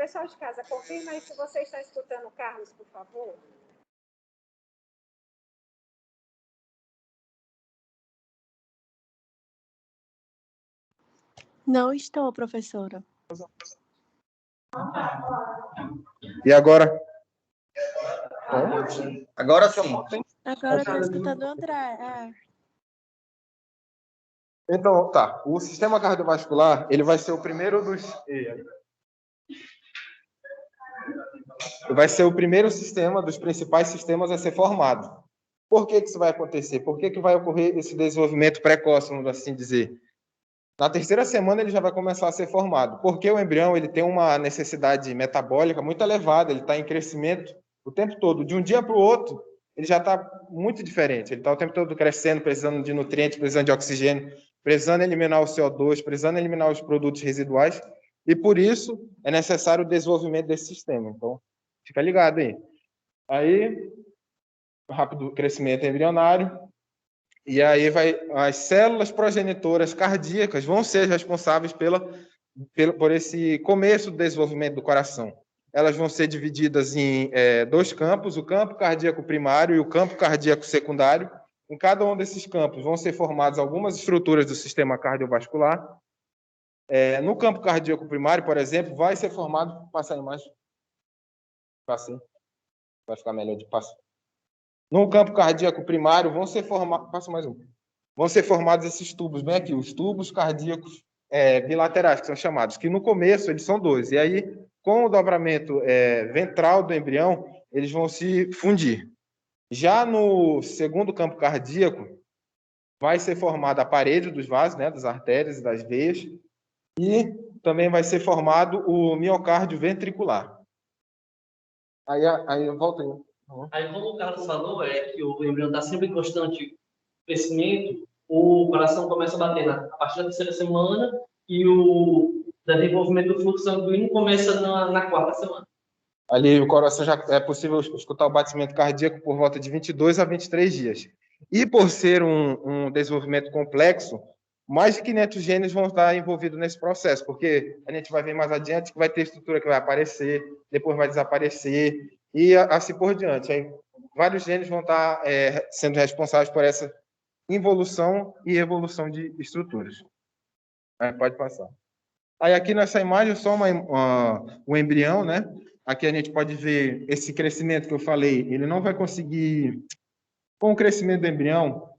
pessoal de casa, confirma aí se você está escutando o Carlos, por favor. Não estou, professora. E agora? Agora sim. Agora estou escutando o André. Então, tá. O sistema cardiovascular, ele vai ser o primeiro dos... Vai ser o primeiro sistema dos principais sistemas a ser formado. Por que isso vai acontecer? Por que vai ocorrer esse desenvolvimento precoce, vamos assim dizer? Na terceira semana ele já vai começar a ser formado, porque o embrião ele tem uma necessidade metabólica muito elevada, ele está em crescimento o tempo todo. De um dia para o outro, ele já está muito diferente. Ele está o tempo todo crescendo, precisando de nutrientes, precisando de oxigênio, precisando eliminar o CO2, precisando eliminar os produtos residuais, e por isso é necessário o desenvolvimento desse sistema. Então, fica ligado aí. Aí, rápido crescimento embrionário, e aí as células progenitoras cardíacas vão ser responsáveis por esse começo do desenvolvimento do coração. Elas vão ser divididas em dois campos, o campo cardíaco primário e o campo cardíaco secundário. Em cada um desses campos vão ser formadas algumas estruturas do sistema cardiovascular. No campo cardíaco primário, por exemplo, vai ser formado... Passa a imagem. Passa. Vai ficar melhor de passo. No campo cardíaco primário, vão ser formados... Passa mais um. Vão ser formados esses tubos, bem aqui, os tubos cardíacos bilaterais, que são chamados, que no começo eles são dois. E aí, com o dobramento ventral do embrião, eles vão se fundir. Já no segundo campo cardíaco, vai ser formada a parede dos vasos, né, das artérias e das veias, e também vai ser formado o miocárdio ventricular. Aí eu volto aí. Aí, como o Carlos falou, que o embrião está sempre em constante crescimento, o coração começa a bater a partir da terceira semana e o desenvolvimento do fluxo sanguíneo começa na quarta semana. Ali o coração já é possível escutar o batimento cardíaco por volta de 22 a 23 dias. E por ser um desenvolvimento complexo, mais de 500 genes vão estar envolvidos nesse processo, porque a gente vai ver mais adiante que vai ter estrutura que vai aparecer, depois vai desaparecer, e assim por diante. Aí, vários genes vão estar sendo responsáveis por essa involução e evolução de estruturas. Aí, pode passar. Aí aqui nessa imagem só um embrião, né? Aqui a gente pode ver esse crescimento que eu falei, ele não vai conseguir, com o crescimento do embrião,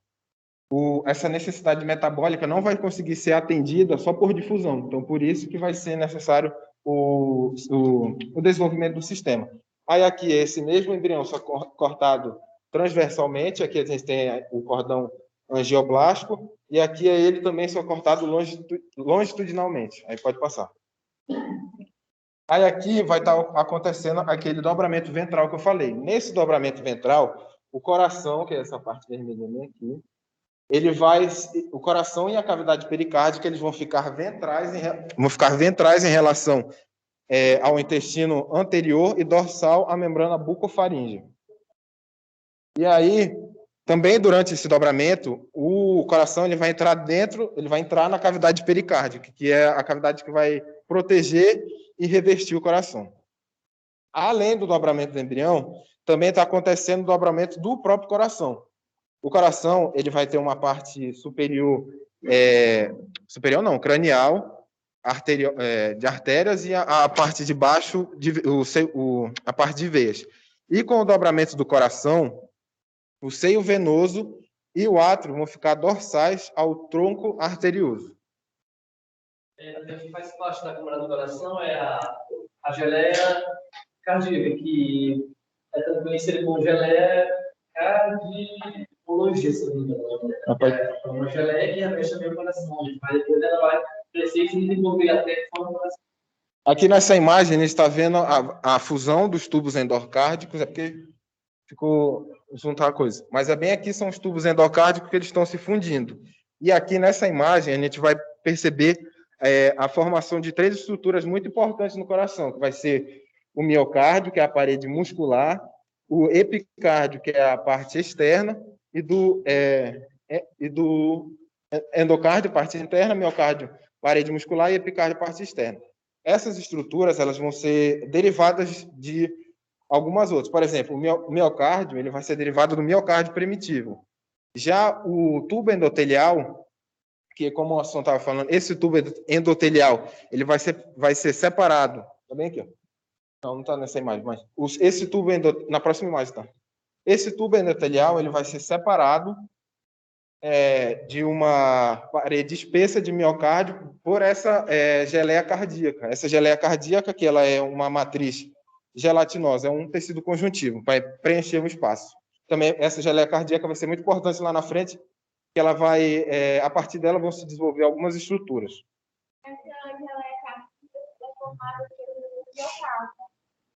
essa necessidade metabólica não vai conseguir ser atendida só por difusão. Então, por isso que vai ser necessário o desenvolvimento do sistema. Aí aqui, esse mesmo embrião, só cortado transversalmente, aqui a gente tem o cordão angioblástico, e aqui é ele também só cortado longitudinalmente. Aí pode passar. Aí aqui vai estar acontecendo aquele dobramento ventral que eu falei. Nesse dobramento ventral, o coração, que é essa parte vermelha aqui, o coração e a cavidade pericárdica eles vão ficar ventrais em relação ao intestino anterior e dorsal à membrana bucofaríngea. E aí, também durante esse dobramento, o coração ele vai entrar na cavidade pericárdica, que é a cavidade que vai proteger e revestir o coração. Além do dobramento do embrião, também está acontecendo o dobramento do próprio coração. O coração ele vai ter uma parte superior, cranial, de artérias, e a parte de baixo, a parte de veias. E com o dobramento do coração, o seio venoso e o átrio vão ficar dorsais ao tronco arterioso. O que faz parte da câmara do coração é a geleia cardíaca, que é também conhecida como geleia cardiologia, se não me engano. É uma geleia que reveste também o coração, mas depois ela vai crescer e se desenvolver até fora do coração. Aqui nessa imagem, a gente está vendo a fusão dos tubos endocárdicos, é porque ficou juntar a coisa. Mas bem aqui são os tubos endocárdicos que eles estão se fundindo. E aqui nessa imagem, a gente vai perceber a formação de três estruturas muito importantes no coração, que vai ser o miocárdio, que é a parede muscular, o epicárdio, que é a parte externa, e do endocárdio, parte interna, miocárdio, parede muscular, e epicárdio, parte externa. essas estruturas elas vão ser derivadas de algumas outras. Por exemplo, o miocárdio ele vai ser derivado do miocárdio primitivo. Já o tubo endotelial, que como o Asson estava falando, esse tubo endotelial ele vai ser separado. Está bem aqui, ó. Não está nessa imagem, mas esse tubo na próxima imagem, tá? Esse tubo endotelial ele vai ser separado de uma parede espessa de miocárdio por essa geleia cardíaca. Essa geleia cardíaca, que ela é uma matriz gelatinosa, é um tecido conjuntivo, vai preencher o espaço. Também essa geleia cardíaca vai ser muito importante lá na frente, que ela vai, a partir dela vão se desenvolver algumas estruturas. Essa geleia cardíaca é formada pelo miocárdio.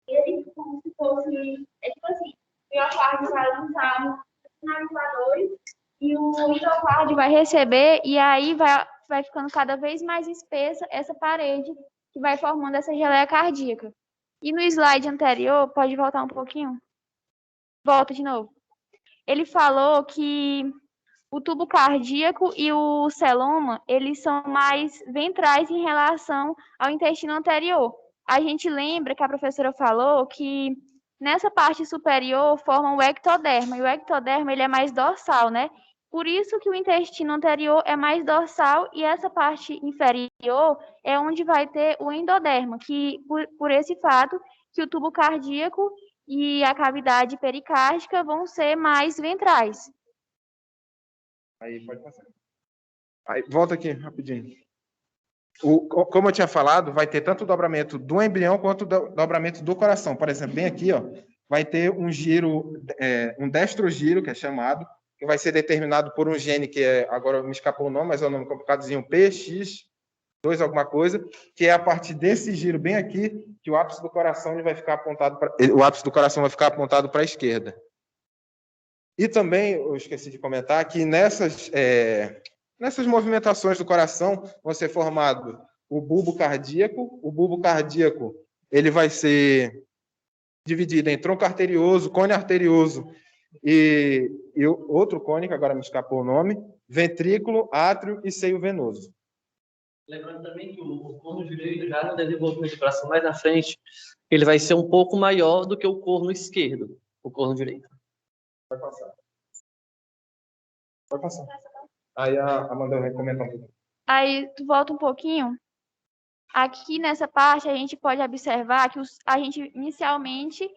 Ele como se fosse, tipo assim, o miocárdio vai lançar um sinalizador e o endocárdio vai receber, e aí vai ficando cada vez mais espessa essa parede que vai formando essa geleia cardíaca. E no slide anterior, pode voltar um pouquinho? Volta de novo. Ele falou que o tubo cardíaco e o celoma, eles são mais ventrais em relação ao intestino anterior. A gente lembra que a professora falou que nessa parte superior formam o ectoderma, e o ectoderma ele é mais dorsal, né? Por isso que o intestino anterior é mais dorsal e essa parte inferior é onde vai ter o endoderma, que por esse fato que o tubo cardíaco e a cavidade pericárdica vão ser mais ventrais. Aí pode passar. Aí, volta aqui, rapidinho. Como eu tinha falado, vai ter tanto o dobramento do embrião quanto o dobramento do coração. Por exemplo, bem aqui, ó, vai ter um giro, um destrogiro, que é chamado, que vai ser determinado por um gene que agora me escapou o nome, mas é um nome complicadozinho, PX2 alguma coisa, que é a partir desse giro bem aqui que o ápice do coração ele vai ficar apontado para a esquerda. E também, eu esqueci de comentar, que nessas movimentações do coração vão ser formados o bulbo cardíaco. O bulbo cardíaco ele vai ser dividido em tronco arterioso, cone arterioso e outro cone, que agora me escapou o nome, ventrículo, átrio e seio venoso. Lembrando também que o corno direito, já no desenvolvimento de coração mais na frente, ele vai ser um pouco maior do que o corno esquerdo, o corno direito. Vai passar. Vai passar. Aí a Amanda vai comentar um pouquinho. Aí, tu volta um pouquinho. Aqui nessa parte, a gente pode observar que a gente inicialmente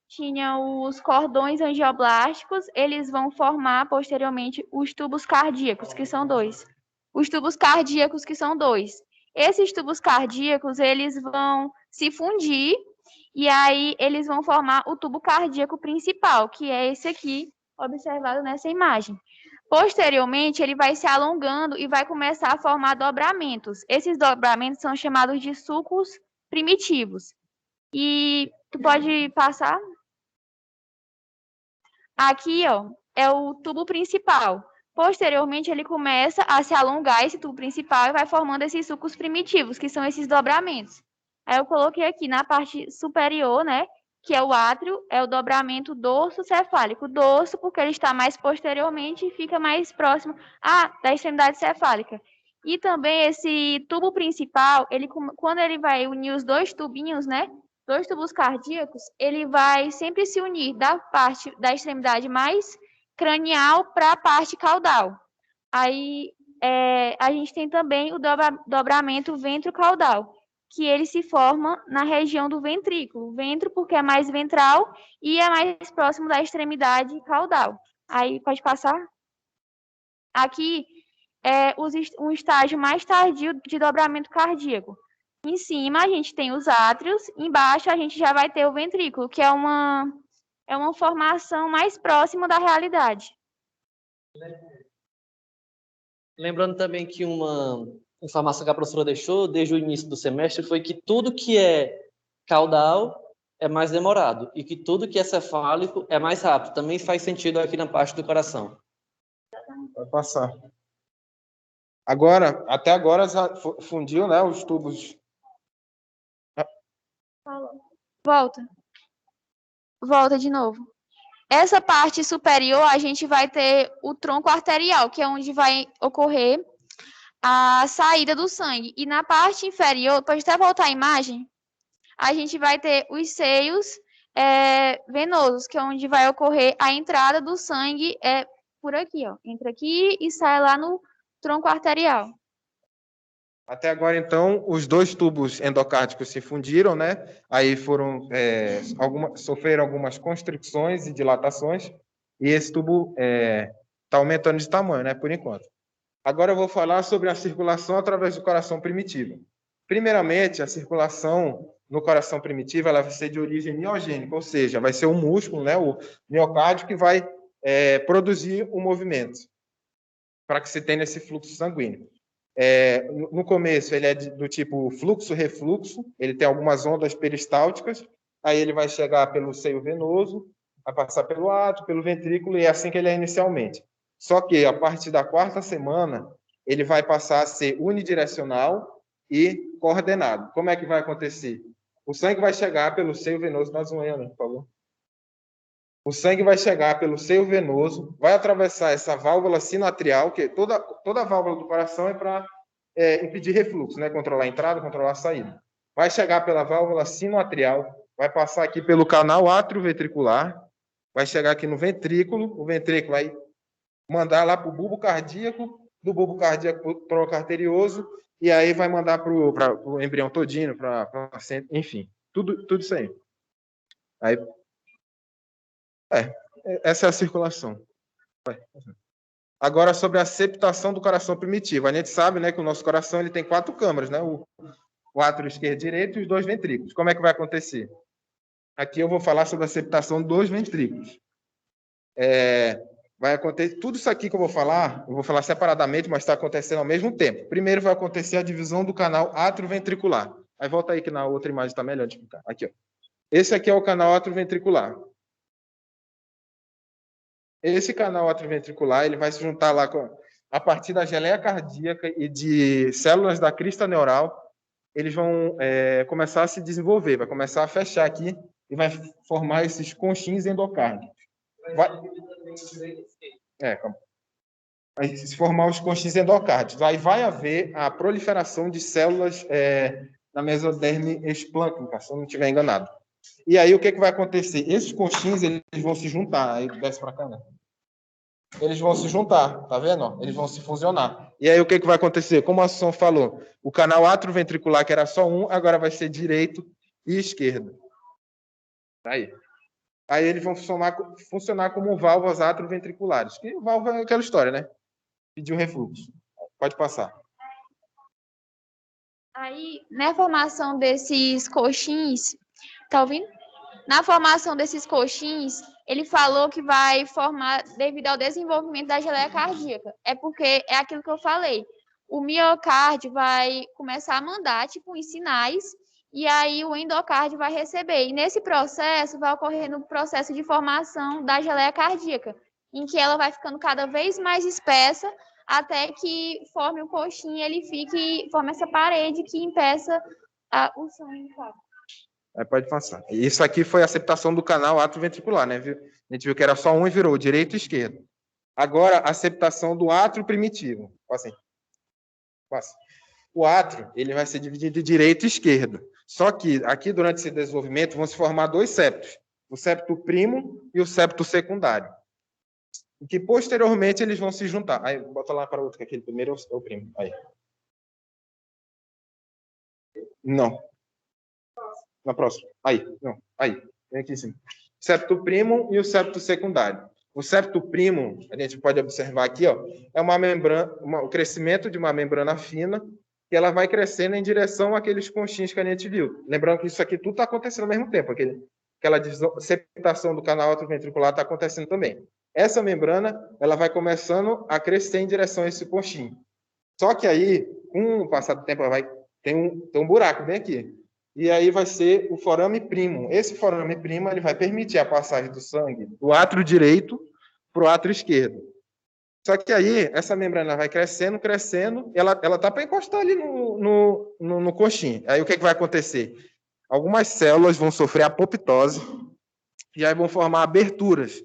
tinha os cordões angioblásticos, eles vão formar posteriormente os tubos cardíacos, que são dois. Os tubos cardíacos, que são dois. Esses tubos cardíacos, eles vão se fundir e aí eles vão formar o tubo cardíaco principal, que é esse aqui, observado nessa imagem. Posteriormente, ele vai se alongando e vai começar a formar dobramentos. Esses dobramentos são chamados de sulcos primitivos. E tu pode passar? Aqui, ó, é o tubo principal. Posteriormente, ele começa a se alongar, esse tubo principal, e vai formando esses sulcos primitivos, que são esses dobramentos. Aí eu coloquei aqui na parte superior, né, que é o átrio, é o dobramento dorso-cefálico. Dorso, porque ele está mais posteriormente e fica mais próximo da extremidade cefálica. E também esse tubo principal, quando ele vai unir os dois tubinhos, né, dois tubos cardíacos, ele vai sempre se unir da parte da extremidade mais cranial para a parte caudal. Aí a gente tem também o dobramento ventrocaudal, que ele se forma na região do ventrículo. Ventro porque é mais ventral e é mais próximo da extremidade caudal. Aí, pode passar? Aqui é um estágio mais tardio de dobramento cardíaco. Em cima, a gente tem os átrios, embaixo a gente já vai ter o ventrículo, que é uma formação mais próxima da realidade. Lembrando também que uma informação que a professora deixou desde o início do semestre foi que tudo que é caudal é mais demorado e que tudo que é cefálico é mais rápido. Também faz sentido aqui na parte do coração. Vai passar. Agora, até agora já fundiu, né, os tubos. Volta de novo. Essa parte superior, a gente vai ter o tronco arterial, que é onde vai ocorrer a saída do sangue. E na parte inferior, pode até voltar a imagem, a gente vai ter os seios venosos, que é onde vai ocorrer a entrada do sangue por aqui, ó. Entra aqui e sai lá no tronco arterial. Até agora, então, os dois tubos endocárdicos se fundiram, né? Aí foram sofreram algumas constricções e dilatações, e esse tubo está aumentando de tamanho, né? Por enquanto. Agora eu vou falar sobre a circulação através do coração primitivo. Primeiramente, a circulação no coração primitivo ela vai ser de origem miogênica, ou seja, vai ser o músculo, né? O miocárdio que vai produzir o movimento para que se tenha esse fluxo sanguíneo. No começo, ele é do tipo fluxo-refluxo, ele tem algumas ondas peristálticas, aí ele vai chegar pelo seio venoso, vai passar pelo átrio, pelo ventrículo, e é assim que ele é inicialmente. Só que, a partir da 4ª semana, ele vai passar a ser unidirecional e coordenado. Como é que vai acontecer? O sangue vai chegar pelo seio venoso, nas unhas, por favor. O sangue vai chegar pelo seio venoso, vai atravessar essa válvula sinoatrial, que toda válvula do coração é para impedir refluxo, né? Controlar a entrada, controlar a saída. Vai chegar pela válvula sinoatrial, vai passar aqui pelo canal atrioventricular, vai chegar aqui no ventrículo, o ventrículo vai mandar lá para o bulbo cardíaco, do bulbo cardíaco para o tronco arterioso, e aí vai mandar para o embrião todinho, enfim, tudo isso aí. Essa é a circulação. Agora, sobre a septação do coração primitivo. A gente sabe, né, que o nosso coração ele tem 4 câmaras, né? O átrio esquerdo e direito e os 2 ventrículos. Como é que vai acontecer? Aqui eu vou falar sobre a septação dos ventrículos. Vai acontecer tudo isso aqui que eu vou falar separadamente, mas está acontecendo ao mesmo tempo. Primeiro vai acontecer a divisão do canal atrioventricular. Aí volta aí que na outra imagem está melhor de explicar. Aqui, ó. Esse aqui é o canal atrioventricular. Esse canal atrioventricular ele vai se juntar lá a partir da geleia cardíaca e de células da crista neural, eles vão começar a se desenvolver, vai começar a fechar aqui e vai formar esses conchinhos endocárdicos. Vai se formar os conchinhos endocárdicos. Aí vai haver a proliferação de células na mesoderme esplâncnica, se eu não estiver enganado. E aí, o que vai acontecer? Esses conchinhos, eles vão se juntar. Aí, desce para cá, né? Eles vão se juntar, tá vendo? Eles vão se fusionar. E aí, o que vai acontecer? Como a Assunção falou, o canal atrioventricular, que era só um, agora vai ser direito e esquerdo. Aí eles vão funcionar como válvulas atrioventriculares. Que válvula é aquela história, né? Pedir o refluxo. Pode passar. Aí, na formação desses coxins, tá ouvindo? Na formação desses coxins, ele falou que vai formar devido ao desenvolvimento da geleia cardíaca. É porque é aquilo que eu falei. O miocárdio vai começar a mandar, tipo, os sinais, e aí o endocárdio vai receber. E nesse processo, vai ocorrer no processo de formação da geleia cardíaca, em que ela vai ficando cada vez mais espessa, até que forme o coxim e forme essa parede que impeça o sangue. Pode passar. Isso aqui foi a septação do canal atrioventricular, né? A gente viu que era só um e virou direito e esquerdo. Agora, a septação do átrio primitivo. Passa. O átrio ele vai ser dividido de direito e esquerdo. Só que aqui, durante esse desenvolvimento, vão se formar 2 septos. O septo primo e o septo secundário. E que, posteriormente, eles vão se juntar. Aí, bota lá para o outro, que aquele primeiro é o primo. Aí. Não. Na próxima. Aí. Não. Aí. Vem aqui em cima. Septo primo e o septo secundário. O septo primo, a gente pode observar aqui, ó, é uma membrana, o crescimento de uma membrana fina, que ela vai crescendo em direção àqueles conchinhos que a gente viu. Lembrando que isso aqui tudo está acontecendo ao mesmo tempo. Aquela septação do canal atrioventricular está acontecendo também. Essa membrana, ela vai começando a crescer em direção a esse conchinho. Só que aí, com o passar do tempo, tem um buraco bem aqui. E aí vai ser o forame primo. Esse forame primo ele vai permitir a passagem do sangue do átrio direito para o átrio esquerdo. Só que aí, essa membrana vai crescendo, ela tá para encostar ali no conchinho. Aí o que vai acontecer? Algumas células vão sofrer apoptose e aí vão formar aberturas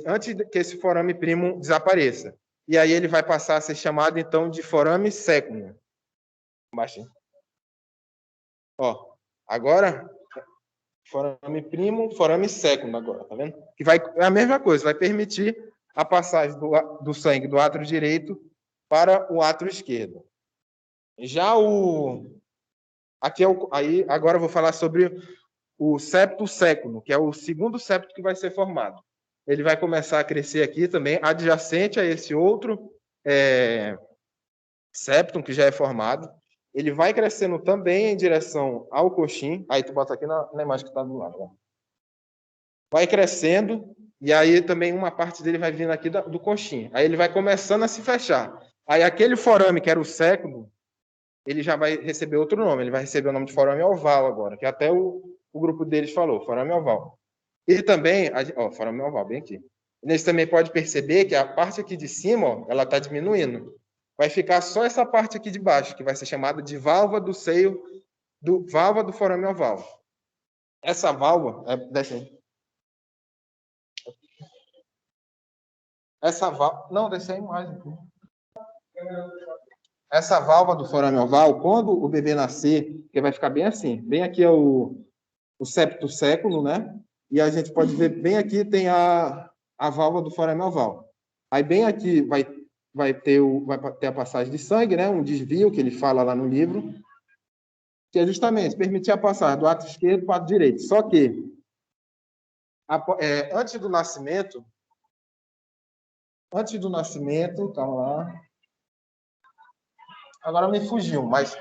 antes que esse forame primo desapareça. e aí ele vai passar a ser chamado, então, de forame século. Baixinho. Ó, agora, forame primo, forame século agora, tá vendo? Que vai, é a mesma coisa, vai permitir a passagem do sangue do átrio direito para o átrio esquerdo. Já aqui aí agora eu vou falar sobre o septo século, que é o segundo septo que vai ser formado. Ele vai começar a crescer aqui também, adjacente a esse outro septum que já é formado. Ele vai crescendo também em direção ao coxim. Aí tu bota aqui na imagem que está do lado. Ó. Vai crescendo, e aí também uma parte dele vai vindo aqui do coxim. Aí ele vai começando a se fechar. Aí aquele forame que era o século, ele já vai receber outro nome. Ele vai receber o nome de forame oval agora, que até o grupo deles falou, forame oval. E também, ó, forame oval, bem aqui. Nesse também pode perceber que a parte aqui de cima, ó, ela está diminuindo. Vai ficar só essa parte aqui de baixo, que vai ser chamada de válvula do seio, válvula do forame oval. Essa válvula, desce aí. Essa válvula, não, desce aí mais. Essa válvula do forame oval, quando o bebê nascer, que vai ficar bem assim, bem aqui é o septo século, né? E a gente pode ver bem aqui tem a válvula do forame oval. Aí bem aqui vai ter a passagem de sangue, né? Um desvio que ele fala lá no livro, que é justamente permitir a passagem do átrio esquerdo para o átrio direito. Só que antes do nascimento, calma lá. Agora me fugiu, mas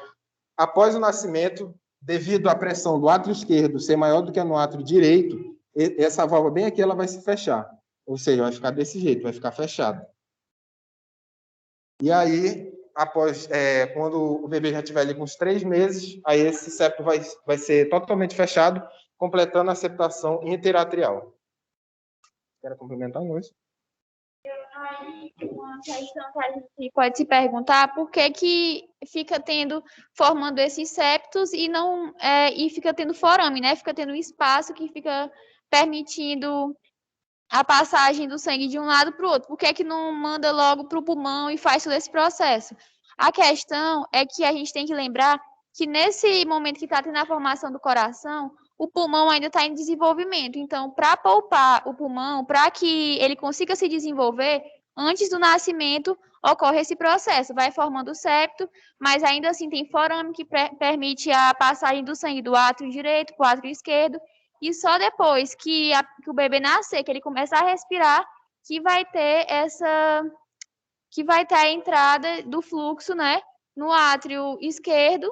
após o nascimento, devido à pressão do átrio esquerdo ser maior do que a no átrio direito, essa válvula bem aqui ela vai se fechar. Ou seja, vai ficar desse jeito, vai ficar fechada. E aí, quando o bebê já estiver ali com uns 3 meses, aí esse septo vai ser totalmente fechado, completando a septação interatrial. Quero complementar, Luiz? Uma questão que a gente pode se perguntar, por que fica formando esses septos e fica tendo forame, né? Fica tendo espaço que fica permitindo a passagem do sangue de um lado para o outro. Por que não manda logo para o pulmão e faz todo esse processo? A questão é que a gente tem que lembrar que nesse momento que está tendo a formação do coração, o pulmão ainda está em desenvolvimento. Então, para poupar o pulmão, para que ele consiga se desenvolver, antes do nascimento, ocorre esse processo. Vai formando o septo, mas ainda assim tem forame que permite a passagem do sangue do átrio direito para o átrio esquerdo. E só depois que o bebê nascer, que ele começar a respirar, que vai ter a entrada do fluxo, né, no átrio esquerdo,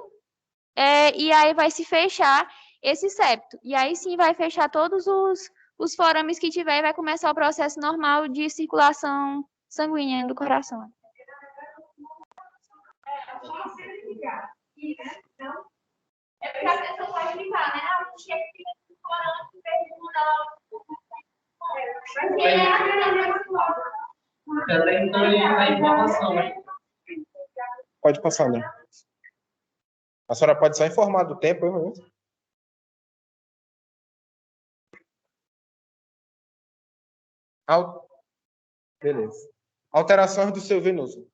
e aí vai se fechar esse septo. E aí sim vai fechar todos os forames que tiver e vai começar o processo normal de circulação sanguínea do coração. É porque a pessoa pode ficar, né? Então, ele está em formação, né? Pode passar, né? A senhora pode só informar do tempo, eu Beleza. Alterações do seu venoso.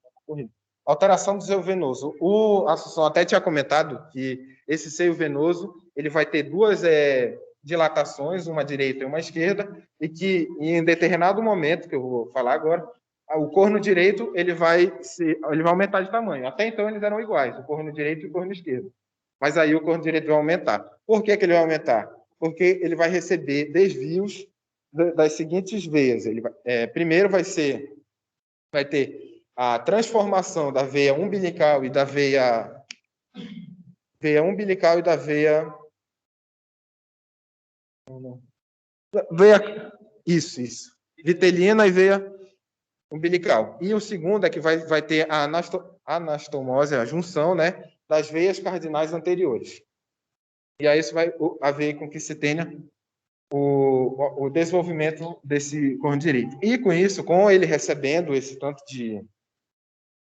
Alteração do seio venoso. O Assunção até tinha comentado que esse seio venoso ele vai ter 2 dilatações, uma direita e uma esquerda, e que em determinado momento, que eu vou falar agora, o corno direito ele vai aumentar de tamanho. Até então eles eram iguais, o corno direito e o corno esquerdo. Mas aí o corno direito vai aumentar. Por que ele vai aumentar? Porque ele vai receber desvios das seguintes veias. Primeiro vai ter a transformação da veia umbilical e da veia isso, vitelina e veia umbilical. E o segundo é que vai ter a anastomose, a junção, né, das veias cardinais anteriores. E aí isso vai haver com que se tenha o desenvolvimento desse corno direito. E com isso, com ele recebendo esse tanto de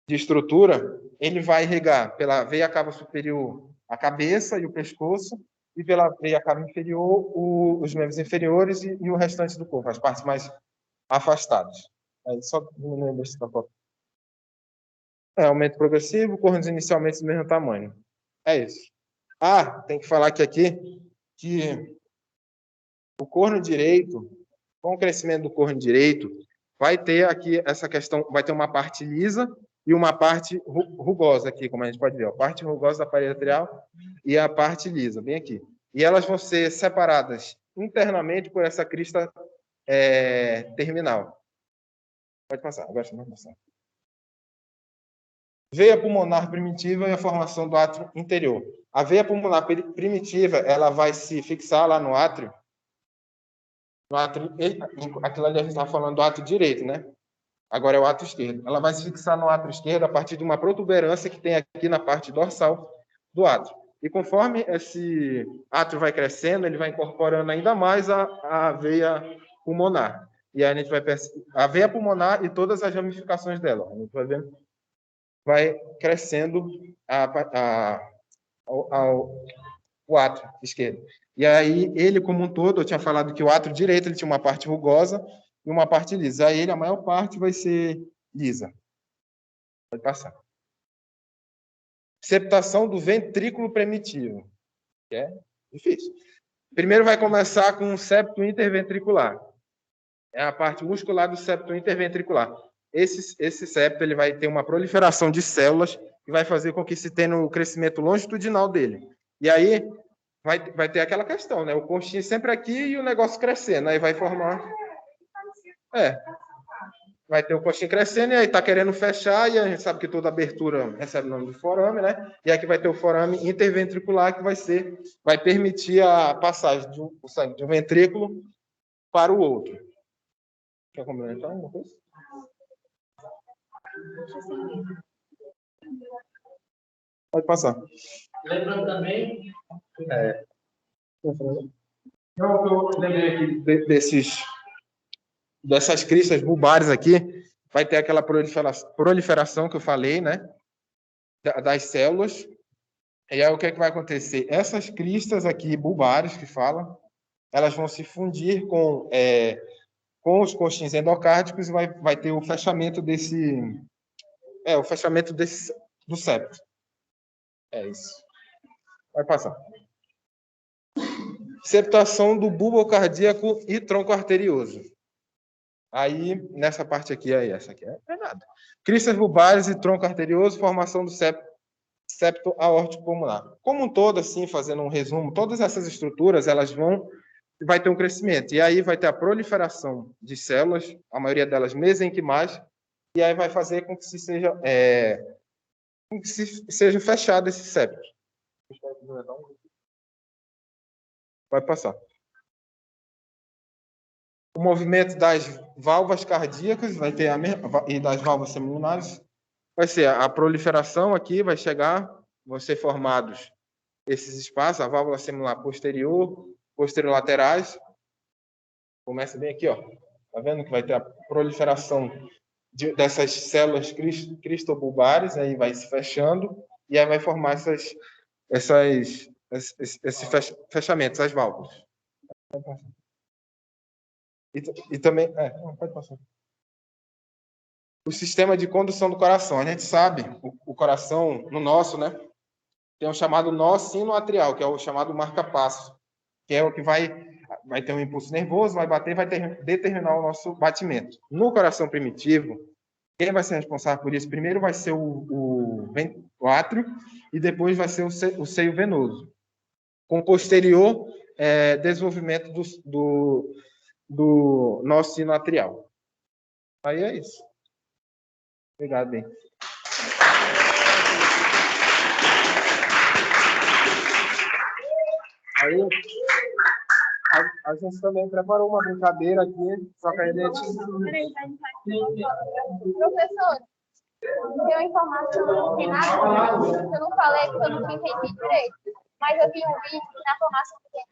estrutura, ele vai irrigar pela veia cava superior a cabeça e o pescoço, e pela veia cava inferior os membros inferiores e o restante do corpo, as partes mais afastadas. Aí só diminuindo esse foto. Aumento progressivo, cornos inicialmente do mesmo tamanho. É isso. Ah, tem que falar aqui que o corno direito, com o crescimento do corno direito, vai ter aqui essa questão, vai ter uma parte lisa e uma parte rugosa aqui, como a gente pode ver. A parte rugosa da parede atrial e a parte lisa, bem aqui. E elas vão ser separadas internamente por essa crista terminal. Pode passar, agora você vai passar. Veia pulmonar primitiva e a formação do átrio interior. A veia pulmonar primitiva, ela vai se fixar lá no átrio. No átrio, aquilo ali a gente estava falando do átrio direito, né? Agora é o átrio esquerdo. Ela vai se fixar no átrio esquerdo a partir de uma protuberância que tem aqui na parte dorsal do átrio. E conforme esse átrio vai crescendo, ele vai incorporando ainda mais a veia pulmonar. E aí a gente vai perceber a veia pulmonar e todas as ramificações dela. A gente vai vendo, vai crescendo o átrio esquerdo. E aí, ele como um todo, eu tinha falado que o átrio direito ele tinha uma parte rugosa e uma parte lisa. Aí, a maior parte vai ser lisa. Pode passar. Septação do ventrículo primitivo. Que é difícil. Primeiro vai começar com o septo interventricular. É a parte muscular do septo interventricular. Esse septo ele vai ter uma proliferação de células que vai fazer com que se tenha o crescimento longitudinal dele. E aí vai ter aquela questão, né? O conchinho sempre aqui e o negócio crescendo. Aí vai formar... Vai ter o conchinho crescendo e aí está querendo fechar, e a gente sabe que toda abertura recebe o nome de forame, né? E aqui vai ter o forame interventricular, que vai permitir a passagem do sangue de um ventrículo para o outro. Quer complementar alguma coisa? Pode passar. Lembrando também... Não, eu lembrei aqui dessas cristas bulbares aqui, vai ter aquela proliferação que eu falei, né? Das células. E aí o que é que vai acontecer? Essas cristas aqui bulbares que falam, elas vão se fundir com os conchinhos endocárdicos e vai ter o fechamento do septo. É isso. Vai passar. Septação do bulbo cardíaco e tronco arterioso. Aí, nessa parte aqui, essa aqui é nada. Cristas bulbares e tronco arterioso, formação do septo aórtico pulmonar. Como um todo, assim, fazendo um resumo, todas essas estruturas, vai ter um crescimento. E aí vai ter a proliferação de células, a maioria delas mesenquimais, e aí vai fazer com que seja fechado esse septo. Vai passar. O movimento das válvulas cardíacas vai ter e das válvulas semilunares vai ser a proliferação aqui, vão ser formados esses espaços, a válvula semilunar posterior laterais. Começa bem aqui, ó. Tá vendo que vai ter a proliferação dessas células cristobulbares, aí vai se fechando e aí vai formar esses fechamentos, as válvulas. E também... pode passar. O sistema de condução do coração. A gente sabe, o coração, no nosso, né? Tem um chamado nó sinoatrial, que é o chamado marca-passo, que é o que vai ter um impulso nervoso, vai bater e vai determinar o nosso batimento. No coração primitivo, quem vai ser responsável por isso? Primeiro vai ser o átrio e depois vai ser o seio venoso. Com posterior desenvolvimento do nó sinoatrial. Aí é isso. Obrigado, bem. Aí, a gente também preparou uma brincadeira aqui, só que a gente... Professor, tem uma informação que eu não falei, porque eu não entendi direito. Mas eu vi um vídeo que na formação que tem